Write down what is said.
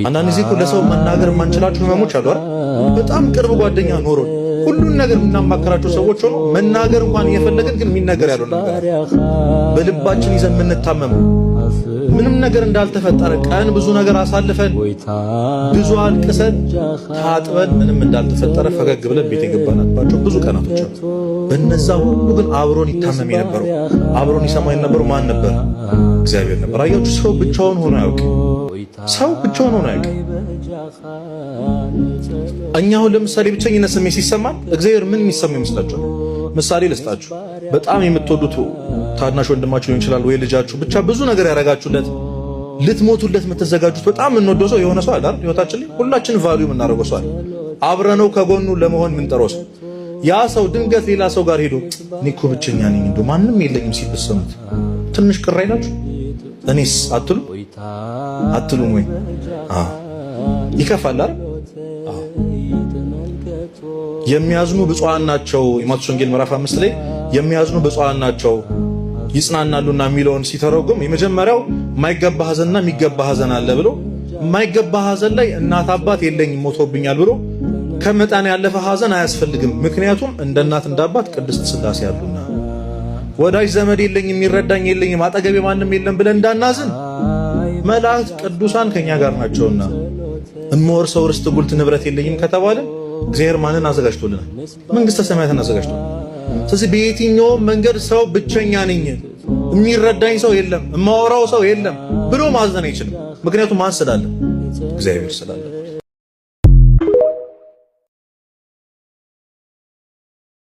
አንዳንድ ጊዜ እኮ ለሰው መናገር የማንችላቸው ህመሞች አሉ አይደል? በጣም ቅርብ ጓደኛ ኖሮ ሁሉን ነገር የምናማከራቸው ሰዎች ሆኖ መናገር እንኳን እየፈለግን ግን የሚነገር ያለው ነገር በልባችን ይዘን የምንታመም ምንም ነገር እንዳልተፈጠረ ቀን ብዙ ነገር አሳልፈን ብዙ አልቅሰን ታጥበን ምንም እንዳልተፈጠረ ፈገግ ብለን ቤት የገባናባቸው ብዙ ቀናቶች አሉ። በእነዛ ሁሉ ግን አብሮን ይታመም የነበረው አብሮን ይሰማ የነበረው ማን ነበር? እግዚአብሔር ነበር። አያችሁ፣ ሰው ብቻውን ሆኖ አያውቅም። ሰው ብቻውን ሆኖ አያውቅም። እኛው ለምሳሌ ብቸኝነት ስሜት ሲሰማን እግዚአብሔር ምን የሚሰማው ይመስላችኋል? ምሳሌ ልስጣችሁ። በጣም የምትወዱት ታናሽ ወንድማችሁ ሊሆን ይችላል ወይ ልጃችሁ፣ ብቻ ብዙ ነገር ያረጋችሁለት ልትሞቱለት የምትዘጋጁት በጣም የምንወደው ሰው የሆነ ሰው አለ አይደል? ህይወታችን ላይ ሁላችን ቫልዩ የምናደርገው ሰው አለ። አብረነው ከጎኑ ለመሆን የምንጠራው ሰው። ያ ሰው ድንገት ሌላ ሰው ጋር ሄዶ እኔ እኮ ብቸኛ ነኝ እንደው ማንም የለኝም ሲል ብትሰሙት ትንሽ ቅር አይላችሁ? እኔስ አትሉም ወይ? ይከፋል አይደል? የሚያዝኑ ብፁዓን ናቸው። የማቴዎስ ወንጌል ምዕራፍ 5 ላይ የሚያዝኑ ብፁዓን ናቸው ይጽናናሉና የሚለውን ሲተረጉም የመጀመሪያው የማይገባ ሐዘንና የሚገባ ሐዘን አለ ብሎ የማይገባ ሐዘን ላይ እናት አባት የለኝም ሞቶብኛል ብሎ ከመጠን ያለፈ ሐዘን አያስፈልግም። ምክንያቱም እንደ እናት እንደ አባት ቅድስት ሥላሴ ያሉና ወዳጅ ዘመድ የለኝም የሚረዳኝ የለኝም አጠገቤ ማንም የለም ብለን እንዳናዝን መላእክት ቅዱሳን ከኛ ጋር ናቸውና እምወርሰው ርስት ጉልት ንብረት የለኝም ከተባለ እግዚአብሔር ማንን አዘጋጅቶልናል? መንግስተ ሰማያትን አዘጋጅቶልናል። ስለዚህ በየትኛውም መንገድ ሰው ብቸኛ ነኝ የሚረዳኝ ሰው የለም የማወራው ሰው የለም ብሎ ማዘን አይችልም። ምክንያቱም ማን ስላለ? እግዚአብሔር ስላለ።